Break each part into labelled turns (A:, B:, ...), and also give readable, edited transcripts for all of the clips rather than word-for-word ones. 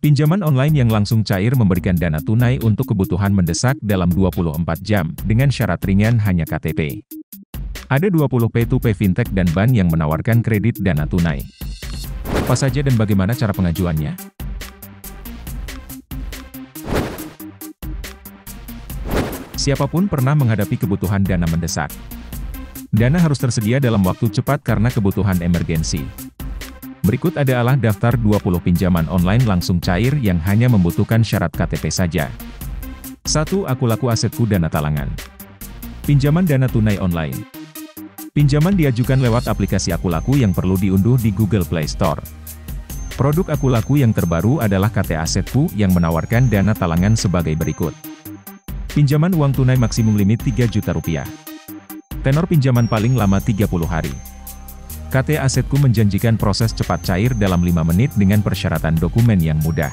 A: Pinjaman online yang langsung cair memberikan dana tunai untuk kebutuhan mendesak dalam 24 jam, dengan syarat ringan hanya KTP. Ada 20 P2P fintech dan bank yang menawarkan kredit dana tunai. Apa saja dan bagaimana cara pengajuannya? Siapapun pernah menghadapi kebutuhan dana mendesak. Dana harus tersedia dalam waktu cepat karena kebutuhan emergensi. Berikut adalah daftar 20 pinjaman online langsung cair yang hanya membutuhkan syarat KTP saja. 1. Akulaku Asetku Dana Talangan. Pinjaman dana tunai online. Pinjaman diajukan lewat aplikasi Akulaku yang perlu diunduh di Google Play Store. Produk Akulaku yang terbaru adalah KT Asetku yang menawarkan dana talangan sebagai berikut. Pinjaman uang tunai maksimum limit Rp3 juta. Tenor pinjaman paling lama 30 hari. KT Asetku menjanjikan proses cepat cair dalam 5 menit dengan persyaratan dokumen yang mudah.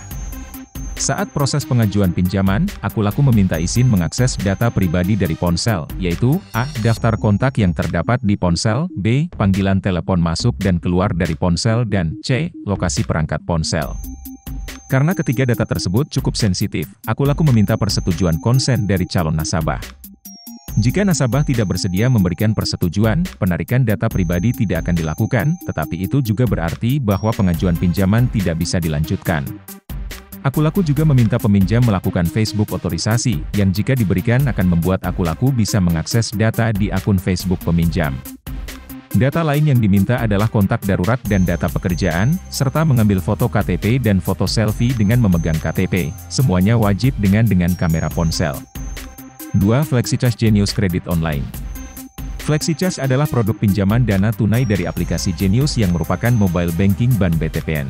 A: Saat proses pengajuan pinjaman, Akulaku meminta izin mengakses data pribadi dari ponsel, yaitu A. Daftar kontak yang terdapat di ponsel, B. Panggilan telepon masuk dan keluar dari ponsel, dan C. Lokasi perangkat ponsel. Karena ketiga data tersebut cukup sensitif, Akulaku meminta persetujuan konsen dari calon nasabah. Jika nasabah tidak bersedia memberikan persetujuan, penarikan data pribadi tidak akan dilakukan, tetapi itu juga berarti bahwa pengajuan pinjaman tidak bisa dilanjutkan. Akulaku juga meminta peminjam melakukan Facebook otorisasi, yang jika diberikan akan membuat Akulaku bisa mengakses data di akun Facebook peminjam. Data lain yang diminta adalah kontak darurat dan data pekerjaan, serta mengambil foto KTP dan foto selfie dengan memegang KTP, semuanya wajib dengan kamera ponsel. 2. FlexiCash Genius Kredit Online. FlexiCash adalah produk pinjaman dana tunai dari aplikasi Genius yang merupakan mobile banking bank BTPN.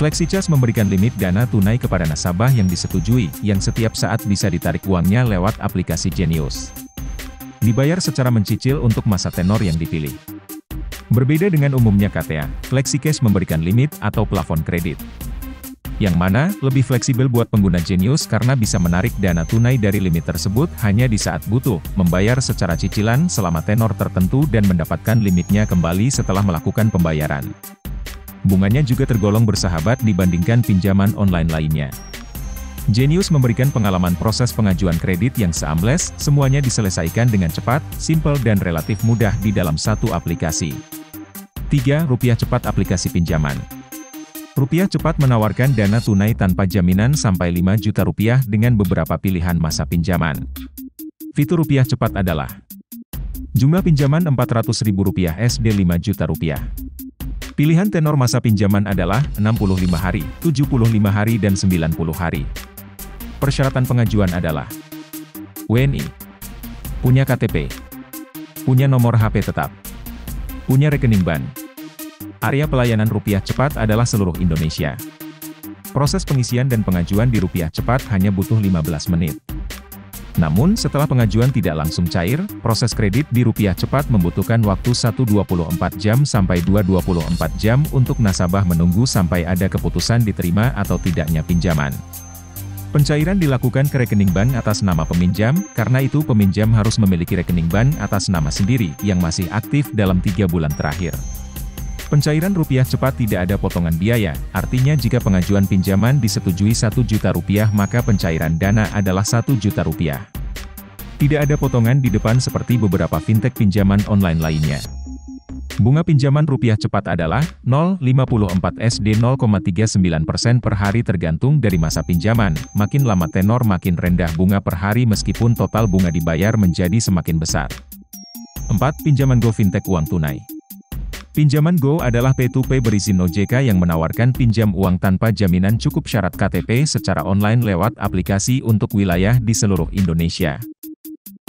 A: FlexiCash memberikan limit dana tunai kepada nasabah yang disetujui, yang setiap saat bisa ditarik uangnya lewat aplikasi Genius. Dibayar secara mencicil untuk masa tenor yang dipilih. Berbeda dengan umumnya KTA, FlexiCash memberikan limit atau plafon kredit. Yang mana, lebih fleksibel buat pengguna Genius karena bisa menarik dana tunai dari limit tersebut hanya di saat butuh, membayar secara cicilan selama tenor tertentu dan mendapatkan limitnya kembali setelah melakukan pembayaran. Bunganya juga tergolong bersahabat dibandingkan pinjaman online lainnya. Genius memberikan pengalaman proses pengajuan kredit yang seamless, semuanya diselesaikan dengan cepat, simpel dan relatif mudah di dalam satu aplikasi. 3. Rupiah Cepat Aplikasi Pinjaman. Rupiah Cepat menawarkan dana tunai tanpa jaminan sampai Rp5 juta dengan beberapa pilihan masa pinjaman. Fitur Rupiah Cepat adalah jumlah pinjaman Rp400.000 SD Rp5 juta. Pilihan tenor masa pinjaman adalah 65 hari, 75 hari dan 90 hari. Persyaratan pengajuan adalah WNI, punya KTP, punya nomor HP tetap, punya rekening bank. Area pelayanan Rupiah Cepat adalah seluruh Indonesia. Proses pengisian dan pengajuan di Rupiah Cepat hanya butuh 15 menit. Namun, setelah pengajuan tidak langsung cair, proses kredit di Rupiah Cepat membutuhkan waktu 1-24 jam sampai 2-24 jam untuk nasabah menunggu sampai ada keputusan diterima atau tidaknya pinjaman. Pencairan dilakukan ke rekening bank atas nama peminjam, karena itu peminjam harus memiliki rekening bank atas nama sendiri, yang masih aktif dalam 3 bulan terakhir. Pencairan Rupiah Cepat tidak ada potongan biaya, artinya jika pengajuan pinjaman disetujui Rp1 juta, maka pencairan dana adalah Rp1 juta. Tidak ada potongan di depan seperti beberapa fintech pinjaman online lainnya. Bunga pinjaman Rupiah Cepat adalah 0,54 SD 0,39% per hari tergantung dari masa pinjaman, makin lama tenor makin rendah bunga per hari meskipun total bunga dibayar menjadi semakin besar. 4. Pinjaman Go Fintech Uang Tunai. Pinjaman Go adalah P2P berizin OJK yang menawarkan pinjam uang tanpa jaminan cukup syarat KTP secara online lewat aplikasi untuk wilayah di seluruh Indonesia.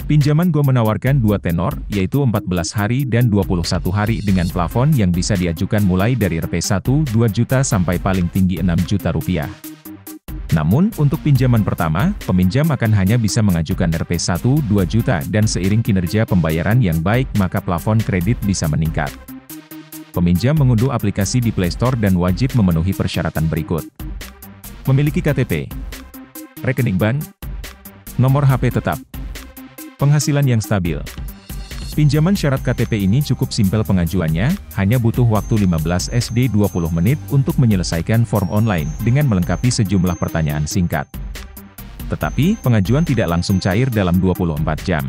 A: Pinjaman Go menawarkan 2 tenor, yaitu 14 hari dan 21 hari dengan plafon yang bisa diajukan mulai dari Rp1 2 juta sampai paling tinggi Rp6 juta. Namun, untuk pinjaman pertama, peminjam akan hanya bisa mengajukan Rp1 2 juta dan seiring kinerja pembayaran yang baik maka plafon kredit bisa meningkat. Peminjam mengunduh aplikasi di Play Store dan wajib memenuhi persyaratan berikut. Memiliki KTP, rekening bank, nomor HP tetap, penghasilan yang stabil, Pinjaman syarat KTP ini cukup simpel pengajuannya, hanya butuh waktu 15 SD 20 menit untuk menyelesaikan form online dengan melengkapi sejumlah pertanyaan singkat. Tetapi, pengajuan tidak langsung cair dalam 24 jam.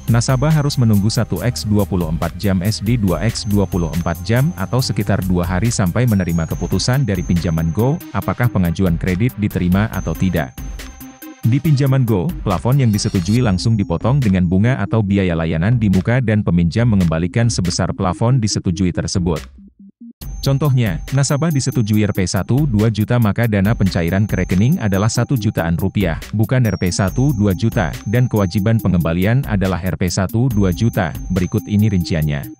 A: Nasabah harus menunggu 1x 24 jam SD 2x 24 jam atau sekitar 2 hari sampai menerima keputusan dari Pinjaman Go, apakah pengajuan kredit diterima atau tidak. Di Pinjaman Go, plafon yang disetujui langsung dipotong dengan bunga atau biaya layanan di muka dan peminjam mengembalikan sebesar plafon disetujui tersebut. Contohnya, nasabah disetujui Rp1 2 juta maka dana pencairan ke rekening adalah Rp1 jutaan, bukan Rp1 2 juta, dan kewajiban pengembalian adalah Rp1 2 juta, berikut ini rinciannya.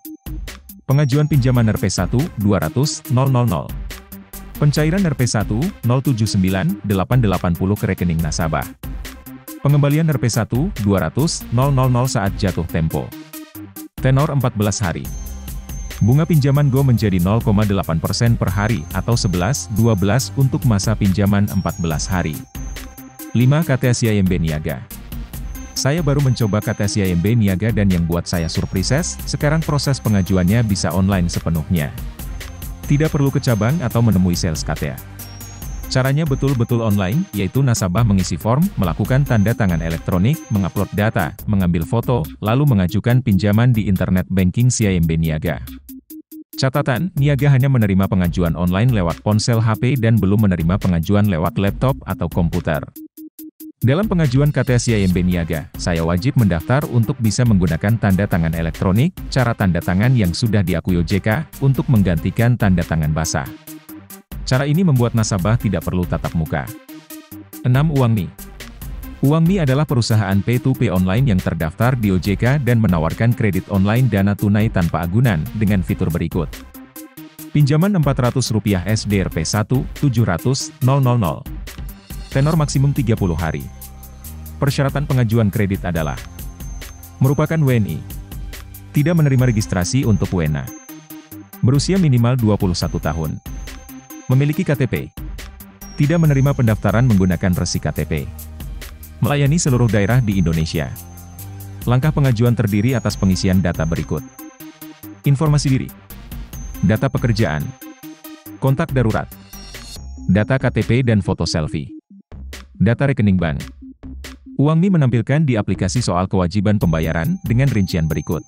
A: Pengajuan pinjaman Rp1, 200.000. Pencairan Rp1, 079.880 ke rekening nasabah. Pengembalian Rp1, 200.000 saat jatuh tempo. Tenor 14 hari. Bunga pinjaman Go menjadi 0,8% per hari, atau 11-12 untuk masa pinjaman 14 hari. 5. KTSYMB Niaga. Saya baru mencoba KTSYMB Niaga dan yang buat saya surprises, sekarang proses pengajuannya bisa online sepenuhnya. Tidak perlu ke cabang atau menemui sales KTA. Caranya betul-betul online, yaitu nasabah mengisi form, melakukan tanda tangan elektronik, mengupload data, mengambil foto, lalu mengajukan pinjaman di internet banking SYMB Niaga. Catatan, Niaga hanya menerima pengajuan online lewat ponsel HP dan belum menerima pengajuan lewat laptop atau komputer. Dalam pengajuan KTSYMB Niaga, saya wajib mendaftar untuk bisa menggunakan tanda tangan elektronik, cara tanda tangan yang sudah diakui OJK, untuk menggantikan tanda tangan basah. Cara ini membuat nasabah tidak perlu tatap muka. 6. Uangmi. Uangmi adalah perusahaan P2P online yang terdaftar di OJK dan menawarkan kredit online dana tunai tanpa agunan, dengan fitur berikut. Pinjaman Rp400 SD Rp1, 700.000. Tenor maksimum 30 hari. Persyaratan pengajuan kredit adalah merupakan WNI. Tidak menerima registrasi untuk WNA. Berusia minimal 21 tahun. Memiliki KTP. Tidak menerima pendaftaran menggunakan resi KTP. Melayani seluruh daerah di Indonesia. Langkah pengajuan terdiri atas pengisian data berikut. Informasi diri. Data pekerjaan. Kontak darurat. Data KTP dan foto selfie. Data rekening bank. Uangmi menampilkan di aplikasi soal kewajiban pembayaran dengan rincian berikut.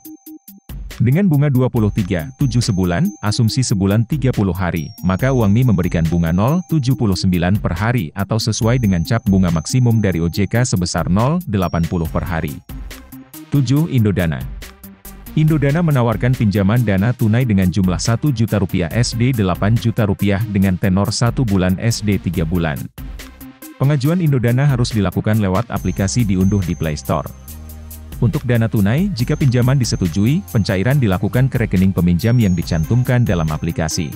A: Dengan bunga 23,7 sebulan, asumsi sebulan 30 hari, maka Uangmi memberikan bunga 0,79 per hari atau sesuai dengan cap bunga maksimum dari OJK sebesar 0,80 per hari. 7. Indodana. Indodana menawarkan pinjaman dana tunai dengan jumlah Rp1 juta SD Rp8 juta dengan tenor 1 bulan SD 3 bulan. Pengajuan Indodana harus dilakukan lewat aplikasi diunduh di Play Store. Untuk dana tunai, jika pinjaman disetujui, pencairan dilakukan ke rekening peminjam yang dicantumkan dalam aplikasi.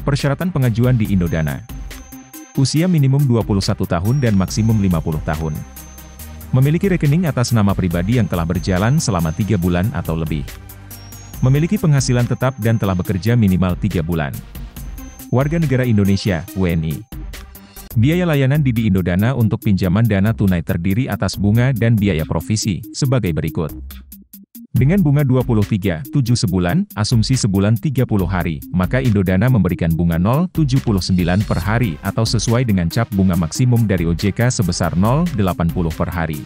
A: Persyaratan pengajuan di Indodana. Usia minimum 21 tahun dan maksimum 50 tahun. Memiliki rekening atas nama pribadi yang telah berjalan selama 3 bulan atau lebih. Memiliki penghasilan tetap dan telah bekerja minimal 3 bulan. Warga negara Indonesia, WNI. Biaya layanan di Indodana untuk pinjaman dana tunai terdiri atas bunga dan biaya provisi, sebagai berikut. Dengan bunga 23,7 sebulan, asumsi sebulan 30 hari, maka Indodana memberikan bunga 0,79 per hari atau sesuai dengan cap bunga maksimum dari OJK sebesar 0,80 per hari.